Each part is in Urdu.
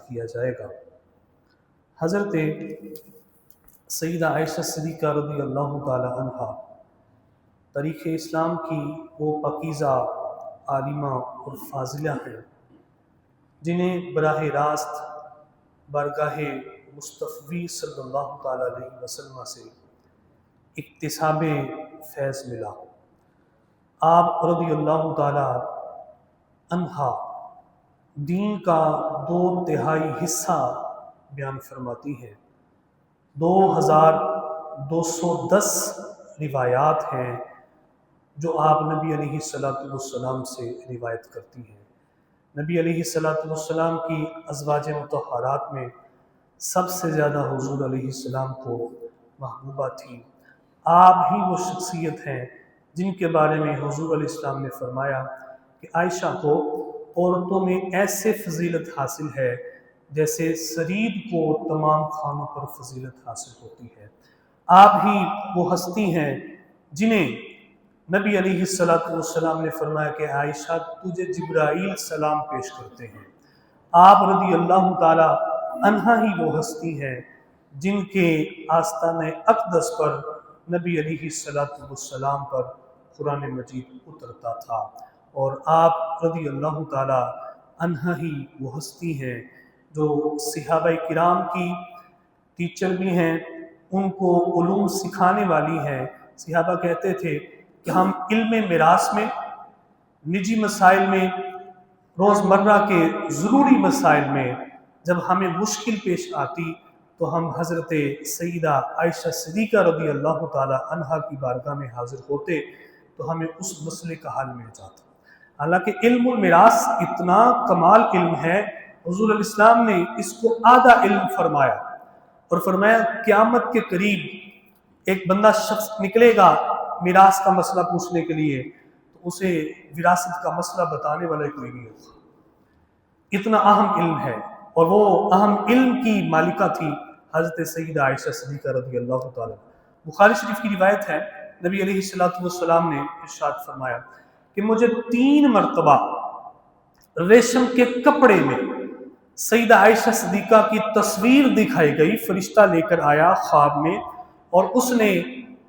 کیا جائے گا۔ حضرت سیدہ عائشہ صدیقہ رضی اللہ تعالی عنہ تاریخ اسلام کی وہ پاکیزہ عالمہ اور فاضلہ ہیں جنہیں براہ راست بارگاہ مصطفی صلی اللہ تعالی علیہ وسلم سے اکتساب فیض ملا۔ آپ رضی اللہ تعالی عنہ دین کا 2/3 حصہ بیان فرماتی ہیں۔ 2210 روایات ہیں جو آپ نبی علیہ السلام سے روایت کرتی ہیں۔ نبی علیہ السلام کی ازواج مطہرات میں سب سے زیادہ حضور علیہ السلام کو محبوبہ تھی۔ آپ ہی وہ شخصیت ہیں جن کے بارے میں حضور علیہ السلام نے فرمایا کہ عائشہ کو عورتوں میں ایسے فضیلت حاصل ہے جیسے سرید کو تمام خانوں پر فضیلت حاصل ہوتی ہے۔ آپ ہی وہ ہستی ہیں جنہیں نبی علیہ السلام نے فرمایا کہ عائشہ تجھے جبرائیل سلام پیش کرتے ہیں۔ آپ رضی اللہ تعالی عنہ ہی وہ ہستی ہیں جن کے آستانِ اقدس پر نبی علیہ السلام پر قرآن مجید اترتا تھا، اور آپ رضی اللہ تعالی عنہ ہی وہ ہستی ہیں جو صحابہ کرام کی ٹیچر بھی ہیں، ان کو علوم سکھانے والی ہیں۔ صحابہ کہتے تھے کہ ہم علم میراث میں، نجی مسائل میں، روزمرہ کے ضروری مسائل میں جب ہمیں مشکل پیش آتی تو ہم حضرت سیدہ عائشہ صدیقہ رضی اللہ تعالی عنہ کی بارگاہ میں حاضر ہوتے تو ہمیں اس مسئلے کا حل مل جاتا۔ حالانکہ علم المیراث اتنا کمال علم ہے، حضور علیہ السلام نے اس کو آدھا علم فرمایا، اور فرمایا قیامت کے قریب ایک بندہ شخص نکلے گا میراث کا مسئلہ پوچھنے کے لیے تو اسے وراثت کا مسئلہ بتانے والا کوئی نہیں ہوگا۔ اتنا اہم علم ہے، اور وہ اہم علم کی مالکہ تھی حضرت سیدہ عائشہ صدیقہ رضی اللہ تعالیٰ۔ بخاری شریف کی روایت ہے، نبی علیہ السلام نے ارشاد فرمایا کہ مجھے 3 مرتبہ ریشم کے کپڑے میں سیدہ عائشہ صدیقہ کی تصویر دکھائی گئی۔ فرشتہ لے کر آیا خواب میں، اور اس نے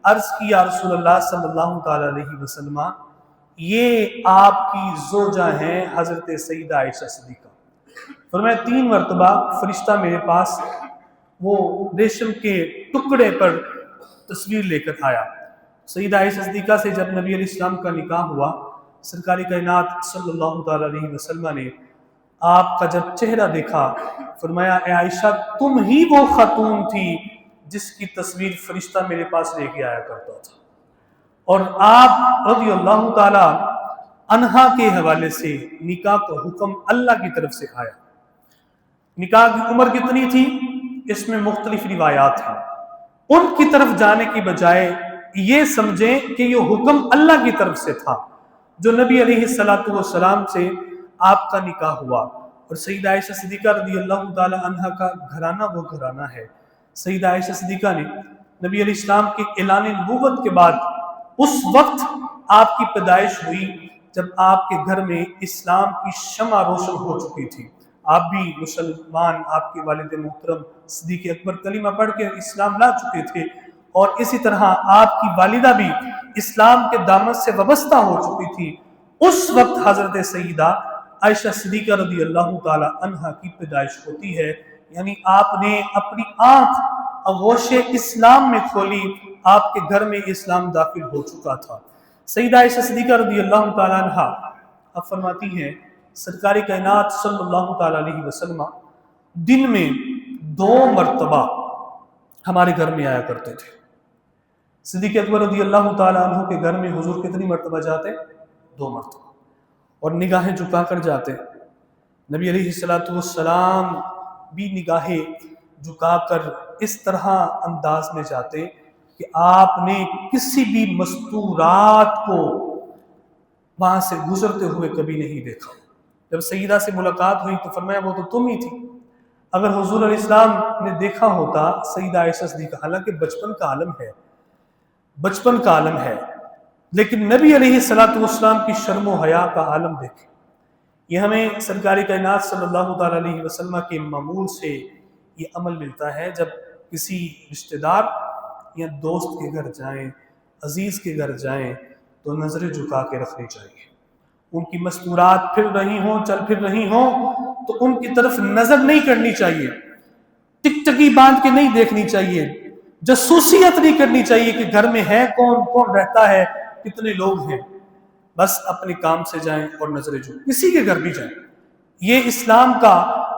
عرض کی یا رسول اللہ صلی اللہ تعالی علیہ وسلم، یہ آپ کی زوجہ ہیں حضرت سیدہ عائشہ صدیقہ۔ فرمایا 3 مرتبہ فرشتہ میرے پاس وہ ریشم کے ٹکڑے پر تصویر لے کر آیا۔ سیدہ عائشہ صدیقہ سے جب نبی علیہ السلام کا نکاح ہوا، سرکار کائنات صلی اللہ تعالی علیہ وسلم نے آپ کا جب چہرہ دیکھا، فرمایا اے عائشہ تم ہی وہ خاتون تھی جس کی تصویر فرشتہ میرے پاس لے کے آیا کرتا تھا۔ اور آپ رضی اللہ تعالی عنہ کے حوالے سے نکاح کا حکم اللہ کی طرف سے آیا۔ نکاح کی عمر کتنی تھی اس میں مختلف روایات ہیں۔ ان کی طرف جانے کی بجائے یہ سمجھیں کہ یہ حکم اللہ کی طرف سے تھا جو نبی علیہ السلام سے آپ کا نکاح ہوا۔ اور سیدہ عائشہ صدیقہ رضی اللہ تعالی عنہ کا گھرانہ وہ گھرانہ ہے۔ سیدہ عائشہ صدیقہ نے نبی علیہ السلام کے اعلان نبوت کے بعد اس وقت آپ کی پیدائش ہوئی جب آپ کے گھر میں اسلام کی شمع روشن ہو چکی تھی۔ آپ بھی مسلمان، آپ کے والد محترم صدیق اکبر کلمہ پڑھ کے اسلام لا چکے تھے، اور اسی طرح آپ کی والدہ بھی اسلام کے دامن سے وابستہ ہو چکی تھی۔ اس وقت حضرت سیدہ عائشہ صدیقہ رضی اللہ تعالی عنہ کی پیدائش ہوتی ہے، یعنی آپ نے اپنی آنکھ آغوش اسلام میں کھولی، آپ کے گھر میں اسلام داخل ہو چکا تھا۔ سیدہ عائشہ صدیقہ رضی اللہ تعالی عنہ اب فرماتی ہیں سرکار کائنات صلی اللہ تعالی علیہ وسلم دن میں 2 مرتبہ ہمارے گھر میں آیا کرتے تھے۔ صدیق اکبر رضی اللہ تعالی عنہ کے گھر میں حضور کتنی مرتبہ جاتے؟ 2 مرتبہ، اور نگاہیں جھکا کر جاتے۔ نبی علیہ السلام بھی نگاہیں جھکا کر اس طرح انداز میں جاتے کہ آپ نے کسی بھی مستورات کو وہاں سے گزرتے ہوئے کبھی نہیں دیکھا۔ جب سیدہ سے ملاقات ہوئی تو فرمایا وہ تو تم ہی تھی۔ اگر حضور علیہ السلام نے دیکھا ہوتا سیدہ عائشہ صدیقہ، حالانکہ بچپن کا عالم ہے، لیکن نبی علیہ السلام کی شرم و حیا کا عالم دیکھیں۔ یہ ہمیں سرکار کائنات صلی اللہ تعالیٰ علیہ وسلم کے معمول سے یہ عمل ملتا ہے، جب کسی رشتہ دار یا دوست کے گھر جائیں، عزیز کے گھر جائیں تو نظریں جھکا کے رکھنی چاہیے۔ ان کی مستورات پھر رہی ہوں، چل پھر رہی ہوں تو ان کی طرف نظر نہیں کرنی چاہیے، ٹک ٹکی باندھ کے نہیں دیکھنی چاہیے، جاسوسیت نہیں کرنی چاہیے کہ گھر میں ہے کون، کون رہتا ہے، کتنے لوگ ہیں۔ بس اپنے کام سے جائیں اور نظریں جھکائیں، کسی کے گھر بھی جائیں۔ یہ اسلام کا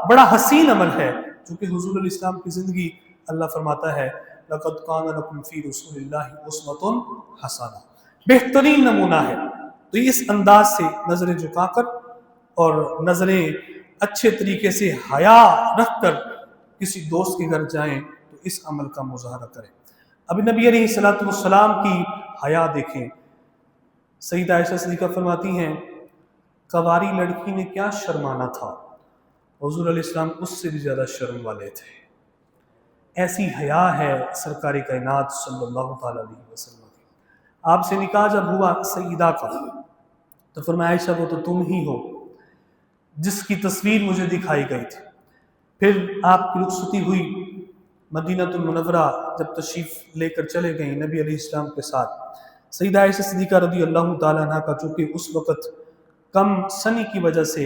بڑا حسین عمل ہے، چونکہ حضور علیہ السلام کی زندگی اللہ فرماتا ہے لَقَدْ كَانَ لَكُمْ فِي رَسُولِ اللَّهِ أُسْوَةٌ حَسَنَةٌ، بہترین نمونہ ہے۔ تو اس انداز سے نظریں جھکا کر اور نظریں اچھے طریقے سے حیا رکھ کر کسی دوست کے گھر جائیں تو اس عمل کا مظاہرہ کریں۔ اب نبی علیہ السلام کی حیا دیکھیں۔ سیدہ عائشہ صدیقہ فرماتی ہیں کواری لڑکی نے کیا شرمانا تھا، حضور علیہ السلام اس سے بھی زیادہ شرم والے تھے۔ ایسی حیا ہے سرکار کائنات صلی اللہ تعالیٰ علیہ وسلم کی۔ آپ سے نکاح جب ہوا سیدہ کا تو فرمایا عائشہ وہ تو تم ہی ہو جس کی تصویر مجھے دکھائی گئی تھی۔ پھر آپ کی رخصتی ہوئی، مدینہ المنورہ جب تشریف لے کر چلے گئیں نبی علیہ السلام کے ساتھ، سیدہ عائشہ صدیقہ رضی اللہ تعالیٰ عنہ کا چونکہ اس وقت کم سنی کی وجہ سے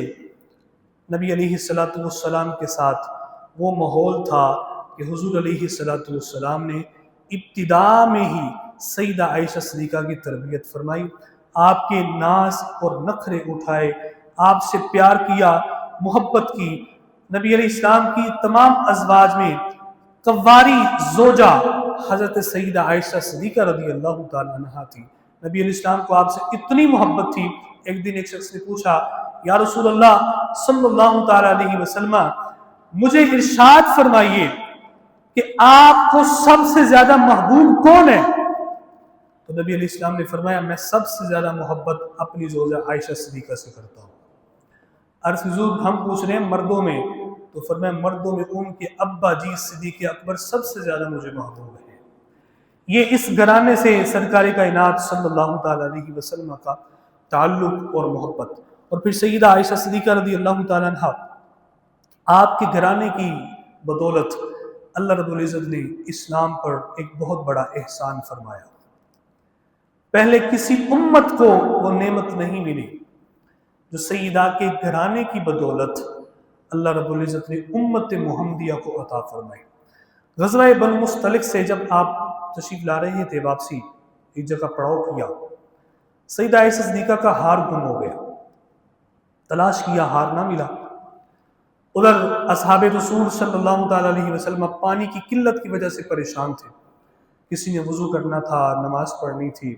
نبی علیہ السلام کے ساتھ وہ ماحول تھا کہ حضور علیہ السلام نے ابتدا میں ہی سیدہ عائشہ صدیقہ کی تربیت فرمائی، آپ کے ناز اور نخرے اٹھائے، آپ سے پیار کیا، محبت کی۔ نبی علیہ السلام کی تمام ازواج میں قواری زوجہ حضرت سیدہ عائشہ صدیقہ رضی اللہ تعالیٰ عنہ تھی۔ نبی علیہ السلام کو آپ سے اتنی محبت تھی، ایک دن ایک شخص نے پوچھا یا رسول اللہ صلی اللہ تعالیٰ علیہ وسلم مجھے ارشاد فرمائیے کہ آپ کو سب سے زیادہ محبوب کون ہے؟ تو نبی علیہ السلام نے فرمایا میں سب سے زیادہ محبت اپنی زوجہ عائشہ صدیقہ سے کرتا ہوں۔ عرض حضور ہم پوچھ رہے ہیں مردوں میں، تو فرمایا مردوں میں ان کے ابا جی صدیق اکبر سب سے زیادہ مجھے محبوب ہے۔ یہ اس گھرانے سے سرکار کائنات صلی اللہ تعالیٰ علیہ وسلم کا تعلق اور محبت۔ اور پھر سیدہ عائشہ صدیقہ رضی اللہ تعالیٰ عنہ، آپ کے گھرانے کی بدولت اللہ رب العزت نے اسلام پر ایک بہت بڑا احسان فرمایا۔ پہلے کسی امت کو وہ نعمت نہیں ملی جو سیدہ کے گھرانے کی بدولت اللہ رب العزت نے امت محمدیہ کو عطا فرمائی۔ غزوہ بن مستلق سے جب آپ تشریف لا رہے تھے واپسی، ایک جگہ پڑاؤ کیا، سیدہ عائشہ صدیقہ کا ہار گم ہو گیا، تلاش کیا ہار نہ ملا۔ ادھر اصحاب رسول صلی اللہ تعالیٰ علیہ وسلم پانی کی قلت کی وجہ سے پریشان تھے، کسی نے وضو کرنا تھا، نماز پڑھنی تھی،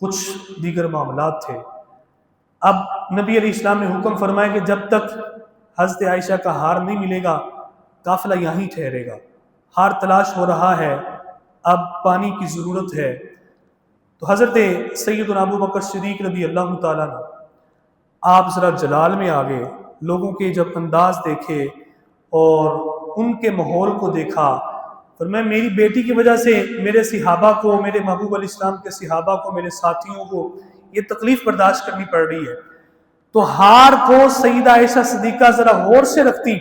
کچھ دیگر معاملات تھے۔ اب نبی علیہ السلام نے حکم فرمایا کہ جب تک حضرت عائشہ کا ہار نہیں ملے گا قافلہ یہیں ٹھہرے گا، ہار تلاش ہو رہا ہے، اب پانی کی ضرورت ہے۔ تو حضرت سیدنا ابو بکر صدیق رضی اللہ تعالیٰ عنہ آپ ذرا جلال میں آگے، لوگوں کے جب انداز دیکھے اور ان کے ماحول کو دیکھا، فرمایا میری بیٹی کی وجہ سے میرے صحابہ کو، میرے محبوب علیہ السلام کے صحابہ کو، میرے ساتھیوں کو یہ تکلیف برداشت کرنی پڑ رہی ہے۔ تو ہار کو سیدہ عائشہ صدیقہ ذرا غور سے رکھتی۔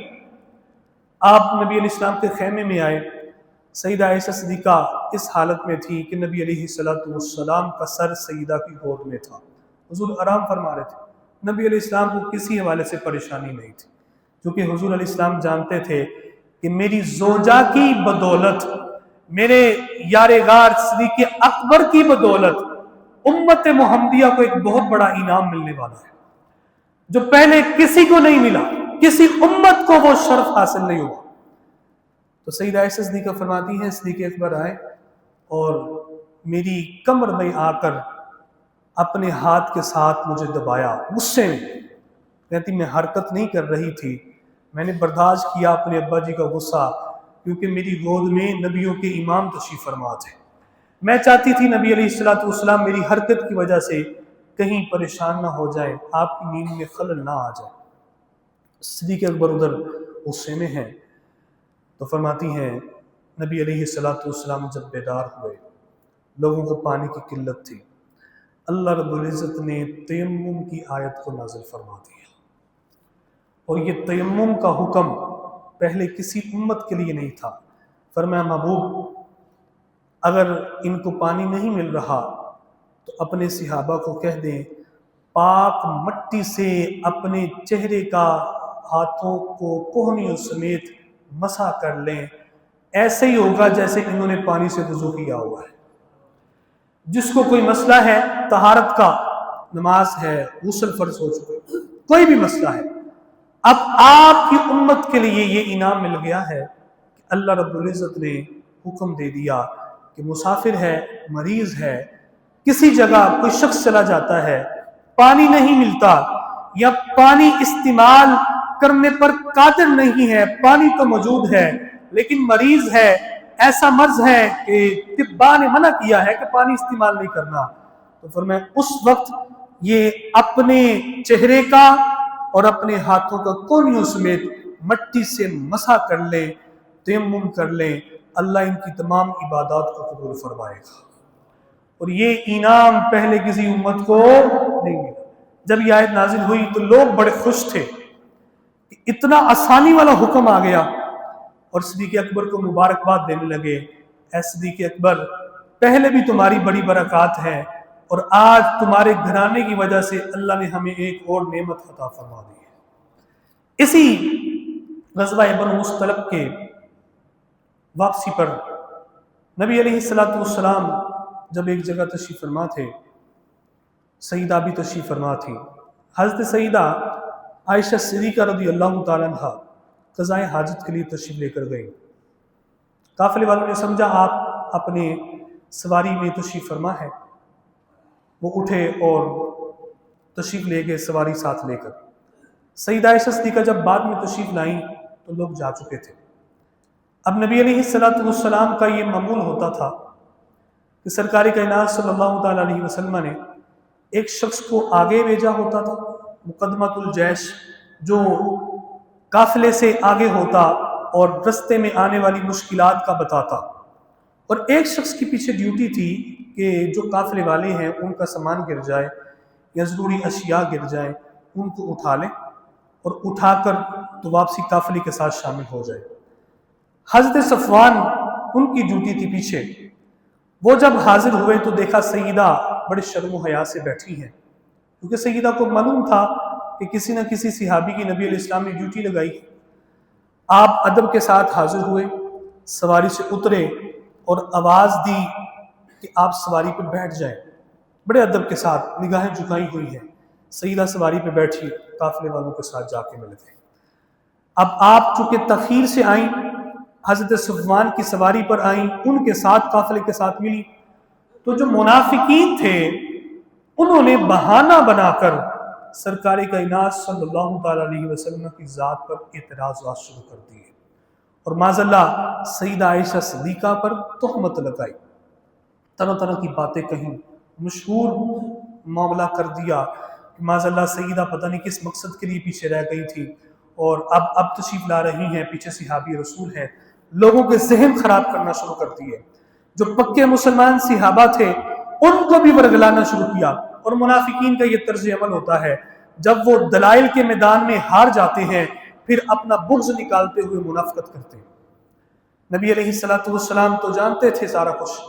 آپ نبی علیہ السلام کے خیمے میں آئے، سیدہ عائشہ صدیقہ اس حالت میں تھی کہ نبی علیہ السلام کا سر سیدہ کی گود میں تھا، حضور آرام فرما رہے تھے، نبی علیہ السلام کو کسی حوالے سے پریشانی نہیں تھی، کیونکہ حضور علیہ السلام جانتے تھے کہ میری زوجہ کی بدولت، میرے یار غار صدیق اکبر کی بدولت امت محمدیہ کو ایک بہت بڑا انعام ملنے والا ہے جو پہلے کسی کو نہیں ملا، کسی امت کو وہ شرف حاصل نہیں ہوا۔ تو سیدہ عائشہ صدیقہ فرماتی ہیں صدیق اکبر آئے اور میری کمر میں آ کر اپنے ہاتھ کے ساتھ مجھے دبایا، غصے میں، کہتی میں حرکت نہیں کر رہی تھی، میں نے برداشت کیا اپنے ابا جی کا غصہ، کیونکہ میری گود میں نبیوں کے امام تشریف فرما تھے، میں چاہتی تھی نبی علیہ السلام میری حرکت کی وجہ سے کہیں پریشان نہ ہو جائے، آپ کی نیند میں خلل نہ آ جائے۔ صدیق اکبر ادھر غصے میں ہیں تو فرماتی ہیں نبی علیہ السلام جب بیدار ہوئے، لوگوں کو پانی کی قلت تھی، اللہ رب العزت نے تیمم کی آیت کو نازل فرما دیا، اور یہ تیمم کا حکم پہلے کسی امت کے لیے نہیں تھا۔ فرمایا محبوب اگر ان کو پانی نہیں مل رہا تو اپنے صحابہ کو کہہ دیں پاک مٹی سے اپنے چہرے کا ہاتھوں کو کوہنیوں سمیت مسح کر لیں، ایسے ہی ہوگا جیسے انہوں نے پانی سے وضو کیا ہوا ہے۔ جس کو کوئی مسئلہ ہے طہارت کا، نماز ہے، غسل فرض ہو چکے، کوئی بھی مسئلہ ہے، اب آپ کی امت کے لیے یہ انعام مل گیا ہے کہ اللہ رب العزت نے حکم دے دیا کہ مسافر ہے، مریض ہے، کسی جگہ کوئی شخص چلا جاتا ہے، پانی نہیں ملتا یا پانی استعمال کرنے پر قادر نہیں ہے، پانی تو موجود ہے لیکن مریض ہے، ایسا مرض ہے کہ طباء نے منع کیا ہے کہ پانی استعمال نہیں کرنا، تو فرمایا اس وقت یہ اپنے چہرے کا اور اپنے ہاتھوں کا کونیوں سمیت مٹی سے مسح کر لیں، تیمم کر لیں، اللہ ان کی تمام عبادات کو قبول فرمائے گا۔ اور یہ انعام پہلے کسی امت کو نہیں ملا۔ جب یہ آیت نازل ہوئی تو لوگ بڑے خوش تھے کہ اتنا آسانی والا حکم آ گیا، اور صدیق اکبر کو مبارکباد دینے لگے، اے صدیق اکبر پہلے بھی تمہاری بڑی برکات ہے اور آج تمہارے گھرانے کی وجہ سے اللہ نے ہمیں ایک اور نعمت عطا فرما دی ہے۔ اسی غزوہ بنو مصطلق کے واپسی پر نبی علیہ السلام جب ایک جگہ تشریف فرما تھے، سیدہ بھی تشریف فرما تھی، حضرت سیدہ عائشہ صدیقہ رضی اللہ تعالیٰ عنہ قضائے حاجت کے لیے تشریف لے کر گئی۔ قافلے والوں نے سمجھا آپ اپنے سواری میں تشریف فرما ہے، وہ اٹھے اور تشریف لے گئے سواری ساتھ لے کر۔ سیدہ عائشہ صدیقہ جب بعد میں تشریف لائیں تو لوگ جا چکے تھے۔ اب نبی علیہ السلام کا یہ معمول ہوتا تھا کہ سرکار کائنات صلی اللہ تعالیٰ علیہ وسلم نے ایک شخص کو آگے بھیجا ہوتا تھا، مقدمۃ الجیش، جو قافلے سے آگے ہوتا اور رستے میں آنے والی مشکلات کا بتاتا، اور ایک شخص کی پیچھے ڈیوٹی تھی کہ جو قافلے والے ہیں ان کا سامان گر جائے یا ضروری اشیاء گر جائیں ان کو اٹھا لیں اور اٹھا کر تو واپسی قافلے کے ساتھ شامل ہو جائے۔ حضرت صفوان ان کی ڈیوٹی تھی پیچھے۔ وہ جب حاضر ہوئے تو دیکھا سیدہ بڑے شرم و حیا سے بیٹھی ہیں، کیونکہ سیدہ کو معلوم تھا کہ کسی نہ کسی صحابی کی نبی علیہ السلام نے ڈیوٹی لگائی۔ آپ ادب کے ساتھ حاضر ہوئے، سواری سے اترے اور آواز دی کہ آپ سواری پہ بیٹھ جائیں۔ بڑے ادب کے ساتھ نگاہیں جھکائی ہوئی ہیں، سیدہ سواری پہ بیٹھی، قافلے والوں کے ساتھ جا کے مل گئے۔ اب آپ چونکہ تاخیر سے آئیں، حضرت صفوان کی سواری پر آئیں، ان کے ساتھ قافلے کے ساتھ ملی، تو جو منافقین تھے انہوں نے بہانہ بنا کر سرکار کائنات صلی اللہ تعالیٰ علیہ وسلم کی ذات پر اعتراضات شروع کر دیے اور معاذ اللہ سیدہ عائشہ صدیقہ پر تہمت لگائی، طرح طرح کی باتیں کہیں، مشہور معاملہ کر دیا کہ معاذ اللہ سیدہ پتہ نہیں کس مقصد کے لیے پیچھے رہ گئی تھی اور اب تشریف لا رہی ہیں، پیچھے صحابی رسول ہے، لوگوں کے ذہن خراب کرنا شروع کر دیے۔ جو پکے مسلمان صحابہ تھے ان کو بھی ورگلانا شروع کیا، اور منافقین کا یہ طرز عمل ہوتا ہے، جب وہ دلائل کے میدان میں ہار جاتے ہیں پھر اپنا بغض نکالتے ہوئے منافقت کرتے ہیں۔ نبی علیہ السلام تو جانتے تھے سارا کچھ،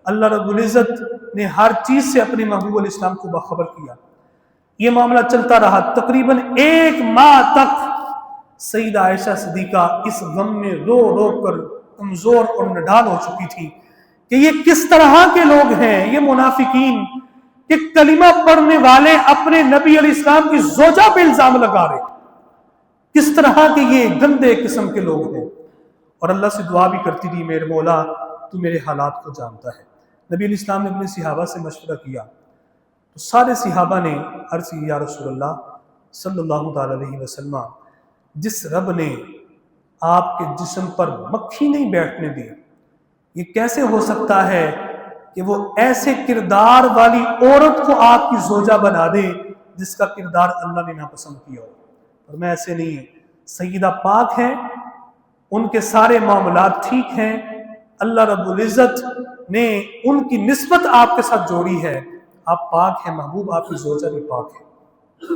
اللہ رب العزت نے ہر چیز سے اپنے محبوب علیہ السلام کو باخبر کیا۔ یہ معاملہ چلتا رہا، تقریباً 1 ماہ تک سیدہ عائشہ صدیقہ اس غم میں رو رو کر کمزور اور نڈال ہو چکی تھی کہ یہ کس طرح کے لوگ ہیں، یہ منافقین کہ کلمہ پڑھنے والے اپنے نبی علیہ السلام کی زوجہ پہ الزام لگا رہے، کس طرح کے یہ گندے قسم کے لوگ ہیں۔ اور اللہ سے دعا بھی کرتی تھی، میرے مولا تو میرے حالات کو جانتا ہے۔ نبی علیہ السلام نے اپنے صحابہ سے مشورہ کیا تو سارے صحابہ نے عرض کی یا رسول اللہ صلی اللہ تعالی علیہ وسلم، جس رب نے آپ کے جسم پر مکھی نہیں بیٹھنے دی، یہ کیسے ہو سکتا ہے کہ وہ ایسے کردار والی عورت کو آپ کی زوجہ بنا دے جس کا کردار اللہ نے ناپسند کیا ہو؟ اور میں ایسے نہیں ہے، سیدہ پاک ہیں، ان کے سارے معاملات ٹھیک ہیں، اللہ رب العزت نے ان کی نسبت آپ کے ساتھ جوڑی ہے، آپ پاک ہیں، محبوب آپ کی زوجہ بھی پاک ہے۔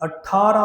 18